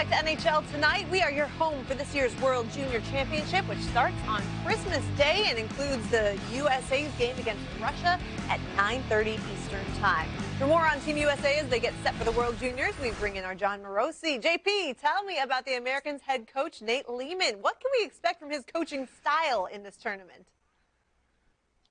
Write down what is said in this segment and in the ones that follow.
back to NHL tonight. We are your home for this year's World Junior Championship, which starts on Christmas Day and includes the USA's game against Russia at 9:30 Eastern Time. For more on Team USA as they get set for the World Juniors, we bring in our John Morosi. JP, tell me about the Americans' head coach, Nate Lehman. What can we expect from his coaching style in this tournament?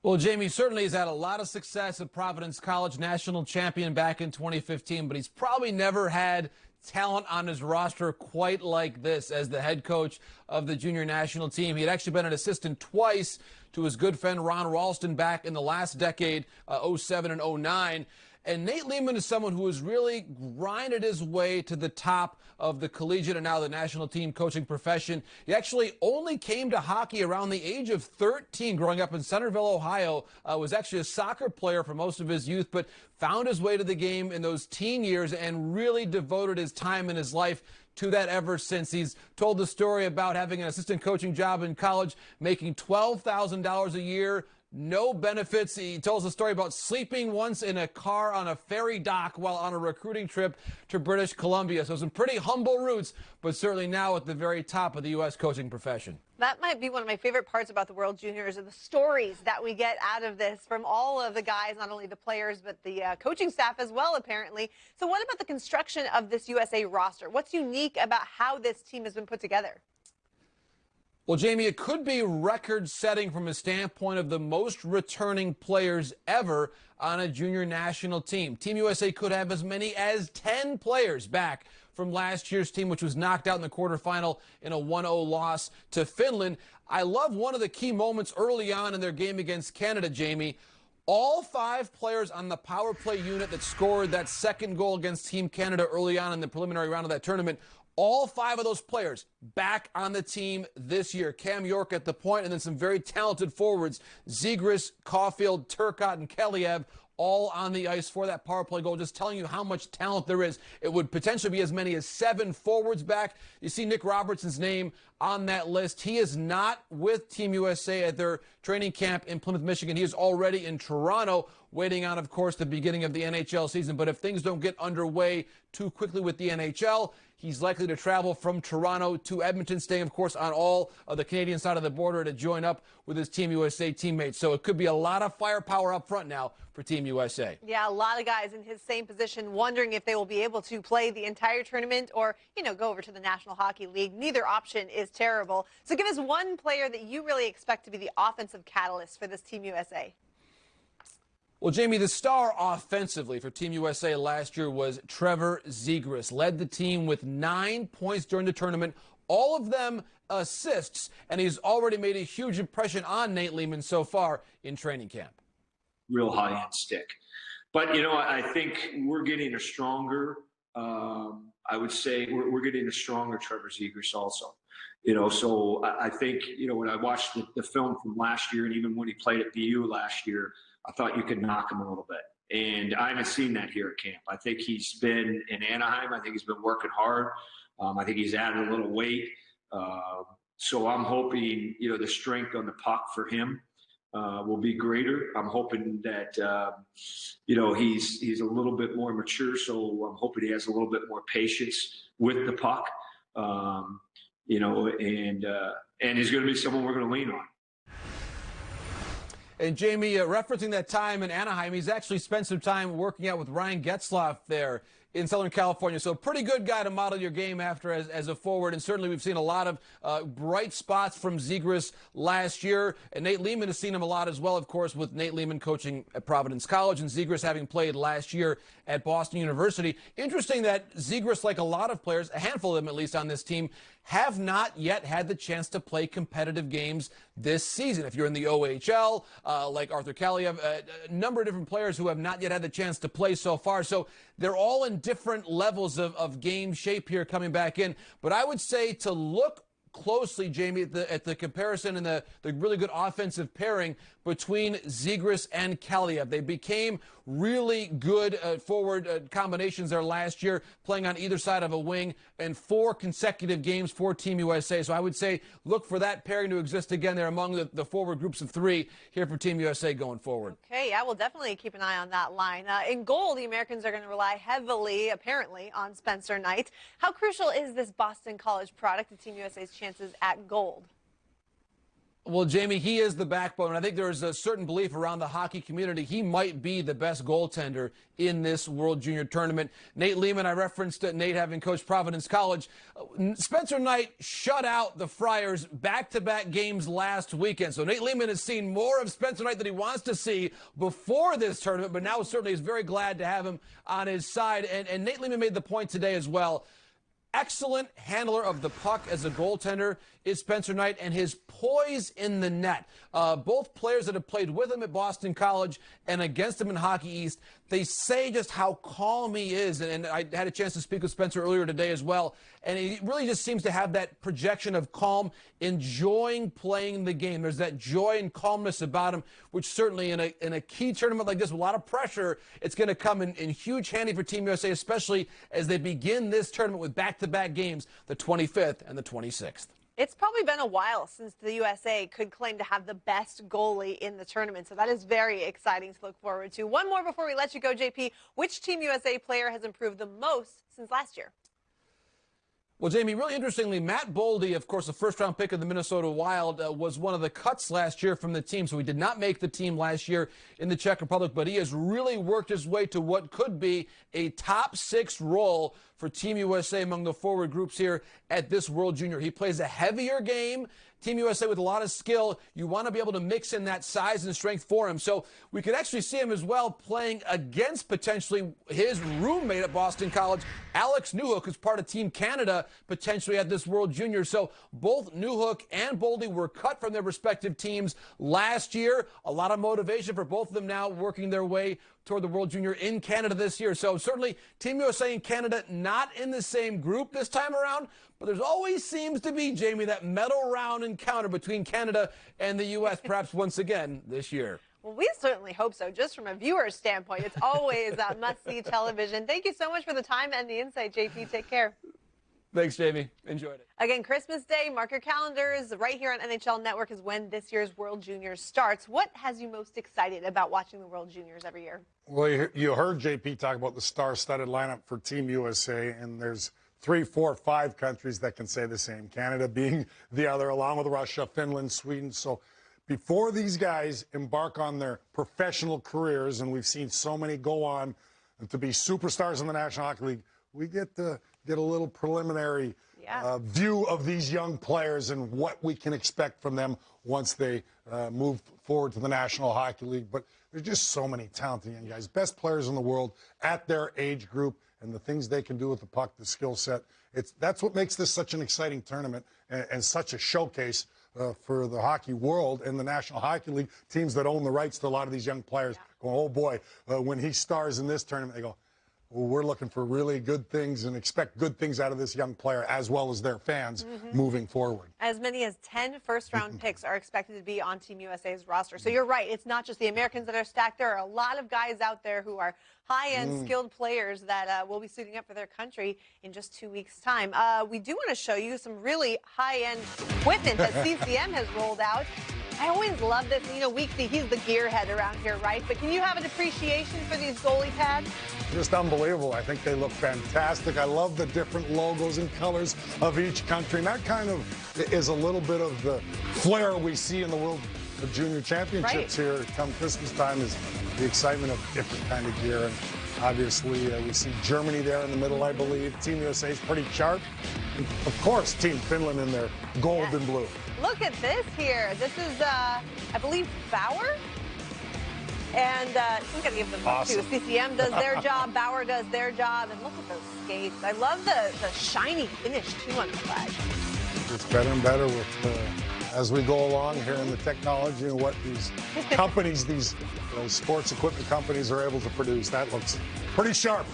Well, Jamie certainly has had a lot of success at Providence College, national champion back in 2015, but he's probably never had talent on his roster quite like this as the head coach of the junior national team. He had actually been an assistant twice to his good friend Ron Ralston back in the last decade, 07 and 09. And Nate Lehman is someone who has really grinded his way to the top of the collegiate and now the national team coaching profession. He actually only came to hockey around the age of 13, growing up in Centerville, Ohio. Was actually a soccer player for most of his youth, but found his way to the game in those teen years and really devoted his time in his life to that ever since. He's told the story about having an assistant coaching job in college, making $12,000 a year, no benefits. He tells a story about sleeping once in a car on a ferry dock while on a recruiting trip to British Columbia. So some pretty humble roots, but certainly now at the very top of the U.S. coaching profession. That might be one of my favorite parts about the World Juniors, are the stories that we get out of this from all of the guys, not only the players, but the coaching staff as well, apparently. So what about the construction of this USA roster? What's unique about how this team has been put together? Well, Jamie, it could be record-setting from a standpoint of the most returning players ever on a junior national team. Team USA could have as many as 10 players back from last year's team, which was knocked out in the quarterfinal in a 1-0 loss to Finland. I love one of the key moments early on in their game against Canada, Jamie. All 5 players on the power play unit that scored that second goal against Team Canada early on in the preliminary round of that tournament, all 5 of those players back on the team this year. Cam York at the point, and then some very talented forwards, Zegras, Caulfield, Turcotte, and Keliev, all on the ice for that power play goal, just telling you how much talent there is. It would potentially be as many as 7 forwards back. You see Nick Robertson's name on that list. He is not with Team USA at their training camp in Plymouth, Michigan. He is already in Toronto, waiting on, of course, the beginning of the NHL season. But if things don't get underway too quickly with the NHL, he's likely to travel from Toronto to Edmonton, staying, of course, on all of the Canadian side of the border to join up with his Team USA teammates. So it could be a lot of firepower up front now for Team USA. Yeah, a lot of guys in his same position wondering if they will be able to play the entire tournament or, go over to the National Hockey League. Neither option is terrible. So give us one player that you really expect to be the offensive catalyst for this Team USA. Well, Jamie, the star offensively for Team USA last year was Trevor Zegras. Led the team with 9 points during the tournament, all of them assists, and he's already made a huge impression on Nate Lehman so far in training camp. Real high-end stick. But, I think we're getting a stronger, I would say we're getting a stronger Trevor Zegras also. So I think, when I watched the film from last year and even when he played at BU last year, I thought you could knock him a little bit. And I haven't seen that here at camp. I think he's been in Anaheim. I think he's been working hard. I think he's added a little weight. So I'm hoping, the strength on the puck for him will be greater. I'm hoping that, he's a little bit more mature. So I'm hoping he has a little bit more patience with the puck, and he's going to be someone we're going to lean on. And Jamie, referencing that time in Anaheim, he's actually spent some time working out with Ryan Getzlaf there in Southern California. So a pretty good guy to model your game after as a forward. And certainly we've seen a lot of bright spots from Zegras last year. And Nate Lehman has seen him a lot as well, of course, with Nate Lehman coaching at Providence College and Zegras having played last year at Boston University. Interesting that Zegras, like a lot of players, a handful of them at least on this team, have not yet had the chance to play competitive games this season. If you're in the OHL, like Arthur Kaliev, a number of different players who have not yet had the chance to play so far. So they're all in different levels of game shape here coming back in. But I would say to look closely, Jamie, at the comparison and the really good offensive pairing between Zegras and Kaliev. They became really good forward combinations there last year, playing on either side of a wing in 4 consecutive games for Team USA. So I would say look for that pairing to exist again there among the forward groups of 3 here for Team USA going forward. Okay, yeah, we'll definitely keep an eye on that line. In goal, the Americans are going to rely heavily, apparently, on Spencer Knight. How crucial is this Boston College product to Team USA's chances at gold? Well, Jamie, he is the backbone. I think there's a certain belief around the hockey community he might be the best goaltender in this World Junior Tournament. Nate Lehman, I referenced Nate having coached Providence College. Spencer Knight shut out the Friars back-to-back games last weekend. So Nate Lehman has seen more of Spencer Knight than he wants to see before this tournament, but now certainly is very glad to have him on his side. And Nate Lehman made the point today as well. Excellent handler of the puck as a goaltender is Spencer Knight, and his poise in the net. Both players that have played with him at Boston College and against him in Hockey East, they say just how calm he is. And I had a chance to speak with Spencer earlier today as well. And he really just seems to have that projection of calm, enjoying playing the game. There's that joy and calmness about him, which certainly in a key tournament like this with a lot of pressure, it's going to come in huge handy for Team USA, especially as they begin this tournament with back-to-back games, the 25th and the 26th. It's probably been a while since the USA could claim to have the best goalie in the tournament, so that is very exciting to look forward to. One more before we let you go, JP. Which Team USA player has improved the most since last year? Well, Jamie, really interestingly, Matt Boldy, of course, the first-round pick of the Minnesota Wild, was one of the cuts last year from the team, so he did not make the team last year in the Czech Republic, but he has really worked his way to what could be a top 6 role for Team USA among the forward groups here at this World Junior. He plays a heavier game. Team USA with a lot of skill. You want to be able to mix in that size and strength for him. So we could actually see him as well playing against potentially his roommate at Boston College, Alex Newhook, who's part of Team Canada, potentially at this World Junior. So both Newhook and Boldy were cut from their respective teams last year. A lot of motivation for both of them now working their way toward the World Junior in Canada this year. So certainly Team USA and Canada not in the same group this time around, but there's always seems to be, Jamie, that medal round encounter between Canada and the U.S. perhaps once again this year. Well, we certainly hope so. Just from a viewer's standpoint, it's always must-see television. Thank you so much for the time and the insight, JP. Take care. Thanks, Jamie. Enjoyed it. Again, Christmas Day, mark your calendars. Right here on NHL Network is when this year's World Juniors starts. What has you most excited about watching the World Juniors every year? Well, you heard JP talk about the star-studded lineup for Team USA, and there's 3, 4, 5 countries that can say the same. Canada being the other, along with Russia, Finland, Sweden. So before these guys embark on their professional careers, and we've seen so many go on to be superstars in the National Hockey League, we get to get a little preliminary view of these young players and what we can expect from them once they move forward to the National Hockey League. But there's just so many talented young guys, best players in the world at their age group, and the things they can do with the puck, the skill set. That's what makes this such an exciting tournament and such a showcase for the hockey world and the National Hockey League. Teams that own the rights to a lot of these young players go, oh boy, when he stars in this tournament, they go, well, we're looking for really good things and expect good things out of this young player as well as their fans moving forward. As many as 10 first-round picks are expected to be on Team USA's roster. So you're right. It's not just the Americans that are stacked. There are a lot of guys out there who are high-end skilled players that will be suiting up for their country in just 2 weeks' time. We do want to show you some really high-end equipment that CCM has rolled out. I always love this. You know, Weeksy, he's the gearhead around here, right? But can you have an appreciation for these goalie pads? Just unbelievable. I think they look fantastic. I love the different logos and colors of each country. And that kind of is a little bit of the flair we see in the World Junior Championships here come Christmas time, is the excitement of different kind of gear. And obviously, we see Germany there in the middle, I believe. Team USA is pretty sharp. And of course, Team Finland in their gold and blue. Look at this here. This is, I believe, Bauer. And I'm going to give them up too. CCM does their job, Bauer does their job, and look at those skates. I love the shiny finish, too, on the flag. It's better and better with as we go along here in the technology and what these companies, these sports equipment companies are able to produce. That looks pretty sharp.